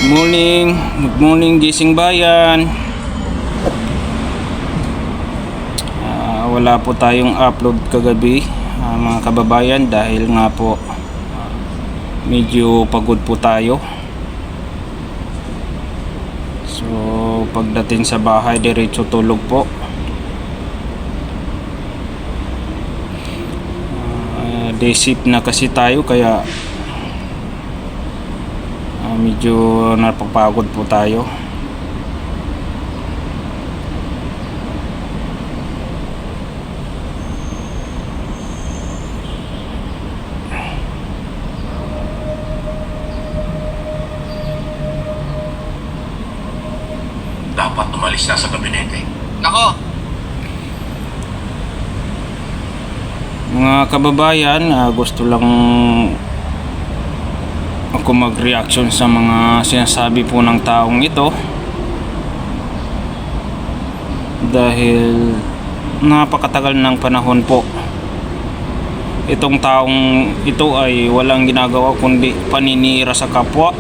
Good morning gising bayan. Wala po tayong upload kagabi mga kababayan dahil nga po medyo pagod po tayo. So pagdating sa bahay diretso tulog po. Day shift na kasi tayo kaya medyo napapagod po tayo. Dapat umalis na sa gabinete. Nako! Mga kababayan, gusto lang ako mag-reaction sa mga sinasabi po ng taong ito dahil napakatagal ng panahon po itong taong ito ay walang ginagawa kundi paninira sa kapwa,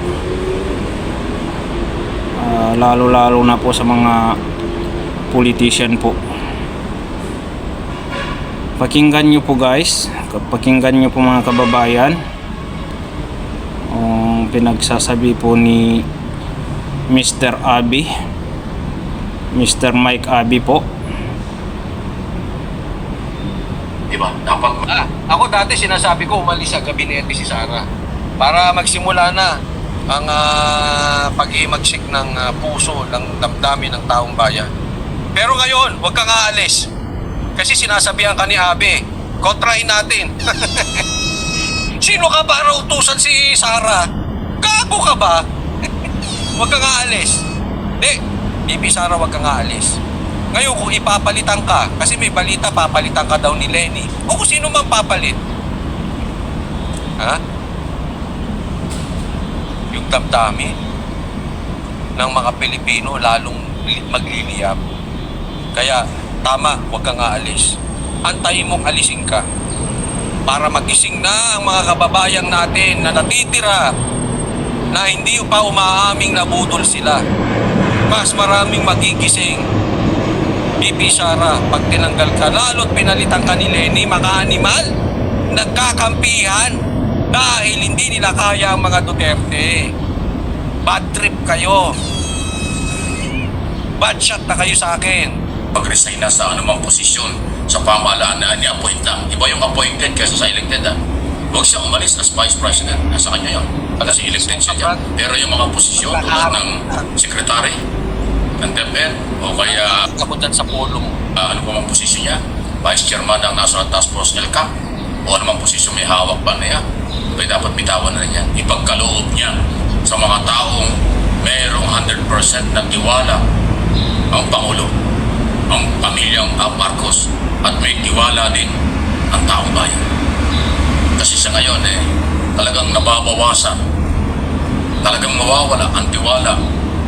lalo na po sa mga politician po. Pakinggan nyo po guys, pakinggan nyo po mga kababayan ang pinagsasabi po ni Mr. Abi, Mr. Mike Abi po. Diba? Dapat ako dati sinasabi ko umalis sa gabinete si Sara para magsimula na ang pag-imagsik ng puso ng damdamin ng taong bayan. Pero ngayon, huwag kang aalis. Kasi sinasabihan ka ni Abi, kontrahin natin. Sino ka para utusan si Sara? Gago ka ba? Huwag kang aalis. Hindi, Bibi Sara, huwag kang aalis. Ngayon kung ipapalitan ka, kasi may balita papalitan ka daw ni Lenny, o kung sino man papalit. Ha? Yung damdami ng mga Pilipino lalong magliliyab. Kaya tama, huwag kang aalis. Antayin mong alisin ka para magising na ang mga kababayan natin na natitira na hindi pa umaaming nabudol sila. Mas maraming magigising. Bibi Sara, pag tinanggal ka, lalo't pinalitan ka ni Lenny, mga animal, nagkakampihan dahil hindi nila kaya ang mga Duterte. Bad trip kayo. Bad shot na kayo sa akin. Pag-resign na sa anumang posisyon sa pamahalaan na ni-appoint lang. Iba yung appointed kaysa sa elected. Huwag siya umalis as vice president. Nasa kanya yun. Kasi elected siya dyan. Pero yung mga posisyon tulad ng secretary, ng DepEd, o kaya Ako dyan sa polo mo. ano pa mang posisyon niya, vice chairman ng National Task Force LCAP, o anumang posisyon may hawak pa na yan, dapat bitawan na rin yan. Ipagkaloob niya sa mga taong mayroong 100% na tiwala ang Pangulo, ang pamilyang Marcos, at may tiwala din ang taong bayan. Kasi sa ngayon talagang nababawasan, talagang mawawala ang tiwala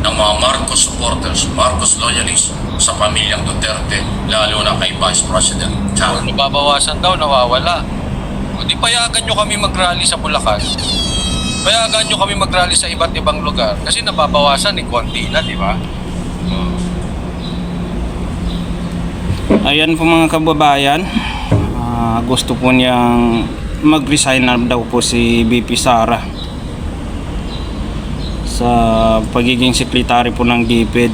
ng mga Marcos supporters, Marcos loyalists sa pamilyang Duterte, lalo na kay Vice President Charo. Kung nababawasan daw, nawawala. O di payagan nyo kami mag-rally sa Bulacan. Payagan nyo kami mag-rally sa iba't ibang lugar. Kasi nababawasan ni konti na, di ba? Ayan po mga kababayan, gusto po niyang mag-resign na daw po si BP Sara sa pagiging sekretary po ng DepEd.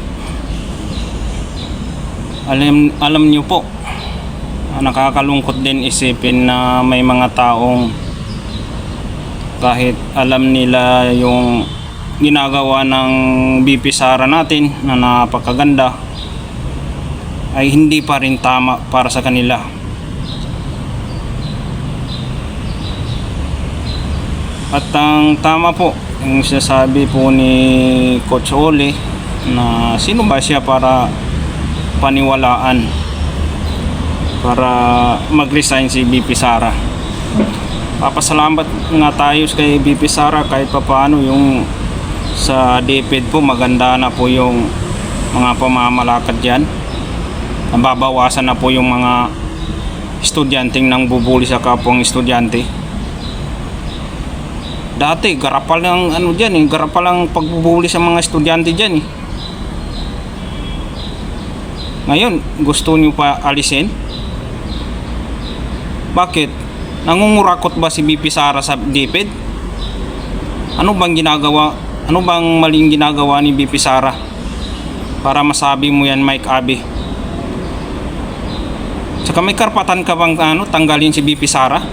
Alam niyo po, nakakalungkot din isipin na may mga taong kahit alam nila yung ginagawa ng BP Sara natin na napakaganda, ay hindi pa rin tama para sa kanila. At ang tama po yung sinasabi po ni Coach Ole na sino ba siya para paniwalaan para mag-resign si BP Sara. Papasalamat nga tayo kay BP Sara kahit papaano yung sa DepEd po maganda na po yung mga pamamalakad dyan. Nababawasan na po yung mga estudyanteng nang bubuli sa kapwang estudyante. Dati, garapal ng ano dyan eh. Garapal ang pagbubuli sa mga estudyante dyan eh. Ngayon, gusto niyo pa alisin? Bakit? Nangungurakot ba si BP Sara sa DepEd? Ano bang ginagawa? Ano bang maling ginagawa ni BP Sara? Para masabi mo yan, Mike Abi. Tsaka may karapatan ka bang tanggalin si BP Sara?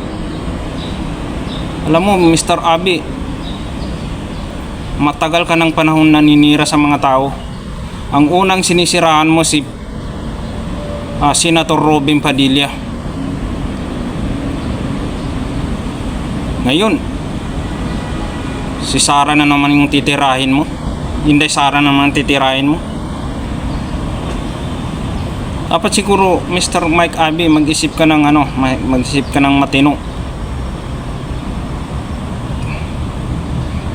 Alam mo, Mr. Abi, matagal ka ng panahon naninira sa mga tao. Ang unang sinisiraan mo si Senator Robin Padilla. Ngayon, si Sara na naman yung titirahin mo. Hindi Sara naman titirahin mo. Dapat siguro, Mr. Mike Abi, mag-isip ka ng mag-isip ka ng matino.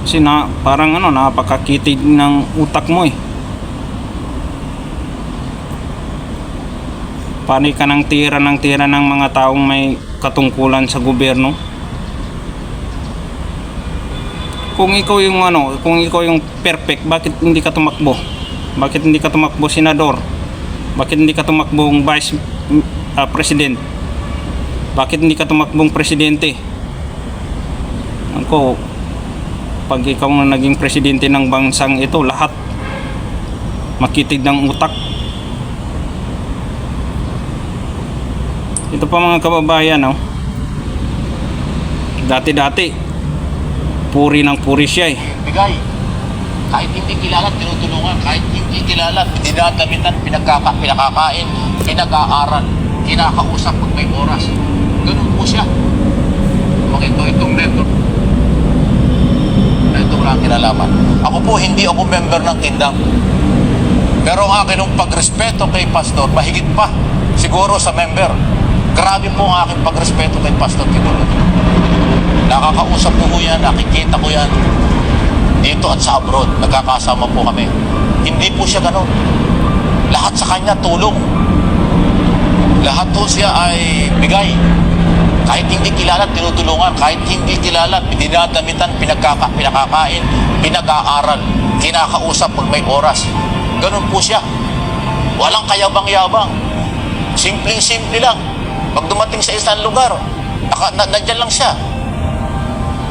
Kasi parang napakakitid ng utak mo eh. Panay ka ng tira ng mga taong may katungkulan sa gobyerno. Kung ikaw yung perfect, bakit hindi ka tumakbo? Bakit hindi ka tumakbo senador? Bakit hindi ka tumakbong vice president? Bakit hindi ka tumakbong presidente? Ako, pag ikaw na naging presidente ng bansang ito, lahat makitid ng utak. Ito pa mga kababayan, dati-dati puri ng puri siya eh. Bigay. Kahit hindi kilala, tinutulungan. Kahit hindi kilala, dinadamitan, pinakakain, pinag-aaral, kinakausap pag may oras. Ganun po siya. Itong network. Ito wala ang kinalaman. Ako po, hindi ako member ng Tindang. Pero ang akin ng pagrespeto kay Pastor, mahigit pa siguro sa member. Grabe po ang aking pagrespeto kay Pastor Kibuloy. Nakakausap ko yan, nakikita ko yan. Dito at sa abroad, nagkakasama po kami. Hindi po siya ganun. Lahat sa kanya tulong. Lahat po siya ay bigay. Kahit hindi kilala, tinutulungan. Kahit hindi kilala, dinadamitan, pinakakain, pinag-aaral, kinakausap pag may oras. Ganun po siya. Walang kayabang-yabang. Simpleng-simple lang. Pag dumating sa isang lugar, nandyan lang siya.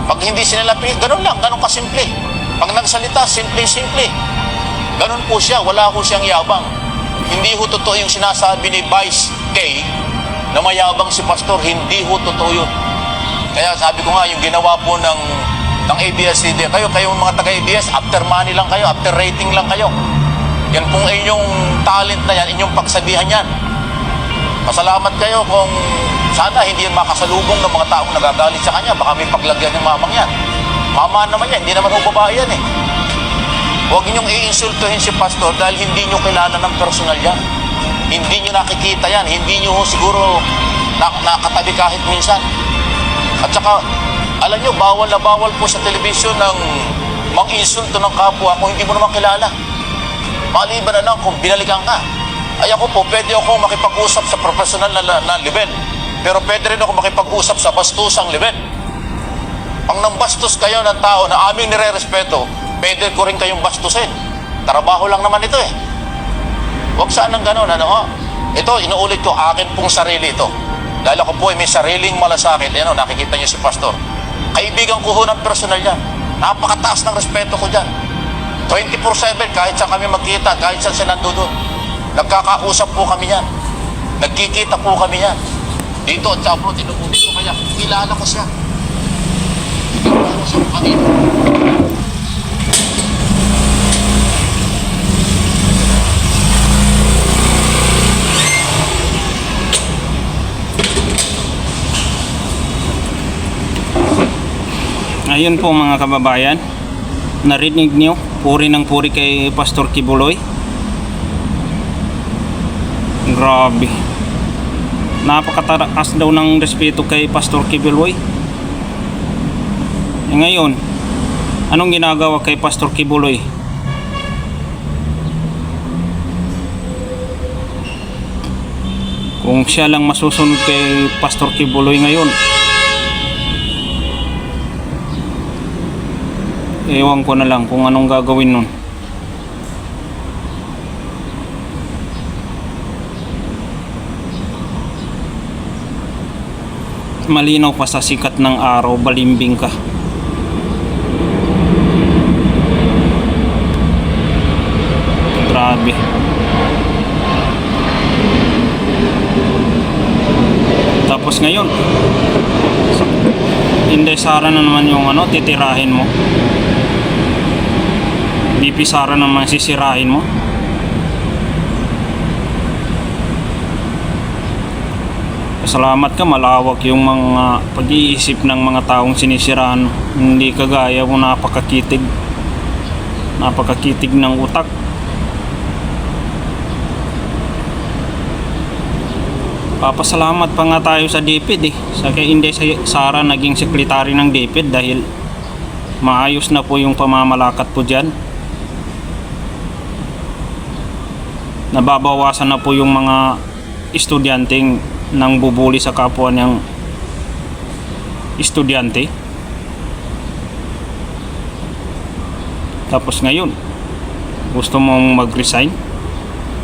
Pag hindi sinalapi, ganun lang, ganun kasimple. Pag nagsalita, simple-simple. Ganun po siya, wala ko siyang yabang. Hindi ho totoo yung sinasabi ni Vice K na mayabang si Pastor, hindi ho totoo yun. Kaya sabi ko nga, yung ginawa po ng ABS-CBN, kayo mga taga-ABS, after money lang kayo, after rating lang kayo. Yan pong inyong talent na yan, inyong pagsabihan yan. Pasalamat kayo kung sana hindi yan makasalubong ng mga taong nagagalit sa kanya. Baka may paglagyan ng mamang yan. Mama naman yan, hindi naman ho babae yan eh. Huwag ninyong iinsultuhin si Pastor dahil hindi nyo kilala ng personal yan. Hindi nyo nakikita yan. Hindi nyo siguro nakatabi kahit minsan. At saka, alam nyo, bawal na bawal po sa telebisyon ng mang-insulto ng kapwa kung hindi mo naman kilala. Maliban na lang kung binalikan ka. Ay ako po, pwede ako makipag-usap sa professional na level. Pero pwede rin ako makipag-usap sa bastusang level. Pag nang bastos kayo ng tao na aming nire-respeto, pwede ko rin kayong bastusin. Trabaho lang naman ito eh. Huwag saan ng gano'n, Ito, inuulit ko, akin pong sarili ito. Dahil ako po ay may sariling malasakit. Nakikita niyo si Pastor. Kaibigan ko ho ng personal yan. Napakataas ng respeto ko dyan. 24/7, kahit saan kami magkita, kahit saan siya nandoon. Nagkakausap po kami yan. Nagkikita po kami yan. Dito at sa abroad, inuulit ko kaya. Kilala ko siya. Nagkakausap kami. Ayun po mga kababayan, narinig niyo, puri ng puri kay Pastor Kibuloy. Grabe, napakataas daw ng respeto kay Pastor Kibuloy. Ngayon, anong ginagawa kay Pastor Kibuloy? Kung siya lang masusunod kay Pastor Kibuloy ngayon, Ewan ko na lang kung anong gagawin nun. Malinaw pa sa sikat ng araw, balimbing ka. Grabe. Tapos ngayon, Inday Sara na naman yung titirahin mo. BP Sara naman sisirahin mo. Salamat ka, malawak yung mga pag-iisip ng mga taong sinisiraan. Hindi kagaya mo napakakitig ng utak. Papasalamat pa nga tayo sa DepEd sa kay Inday Sara naging sekretary ng DepEd dahil maayos na po yung pamamalakat po dyan. Nababawasan na po yung mga estudyanteng nang bubuli sa kapwa niyang estudyante. Tapos ngayon gusto mong mag-resign.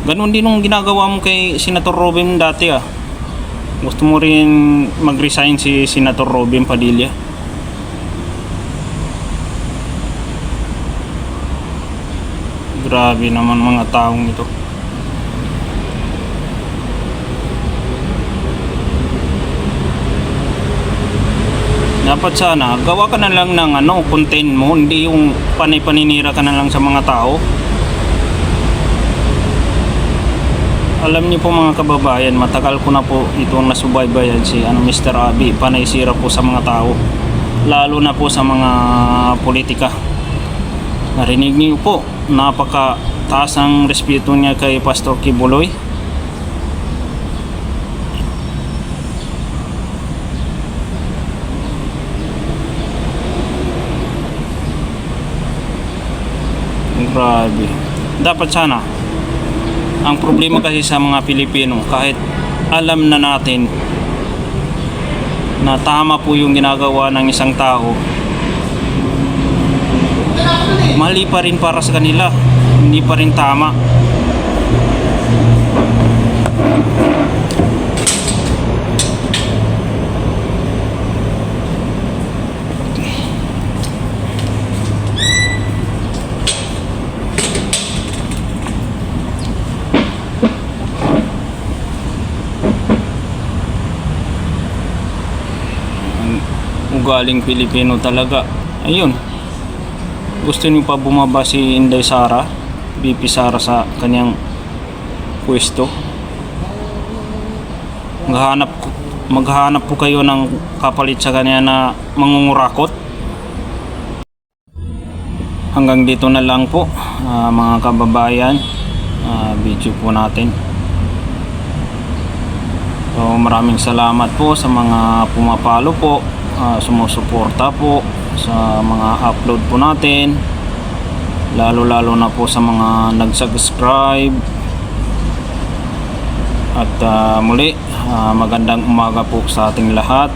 Ganun din yung ginagawa mo kay Senator Robin dati Gusto mo rin mag-resign si Senator Robin Padilla. Grabe naman mga taong ito. Dapat sana gawa ka na lang ng content mo, hindi yung panay-paninira ka na lang sa mga tao. Alam niyo po mga kababayan, matagal ko na po itong nasubaybayan si Mr. Abi, panay sira po sa mga tao, lalo na po sa mga politika. Narinig niyo po, napaka taas ang respeto niya kay Pastor Kibuloy. Grabe. Dapat sana, ang problema kasi sa mga Pilipino, kahit alam na natin na tama po yung ginagawa ng isang tao, mali pa rin para sa kanila, hindi pa rin tama. Ugaling Pilipino talaga. Ayun, gusto niyo pa bumaba si Inday Sara, BP Sara sa kanyang pwesto. Maghahanap po kayo ng kapalit sa kanya na mangungurakot. Hanggang dito na lang po mga kababayan, video po natin. So maraming salamat po sa mga pumapalo po, sumusuporta po sa mga upload po natin, lalo na po sa mga nag-subscribe. At muli, magandang umaga po sa ating lahat.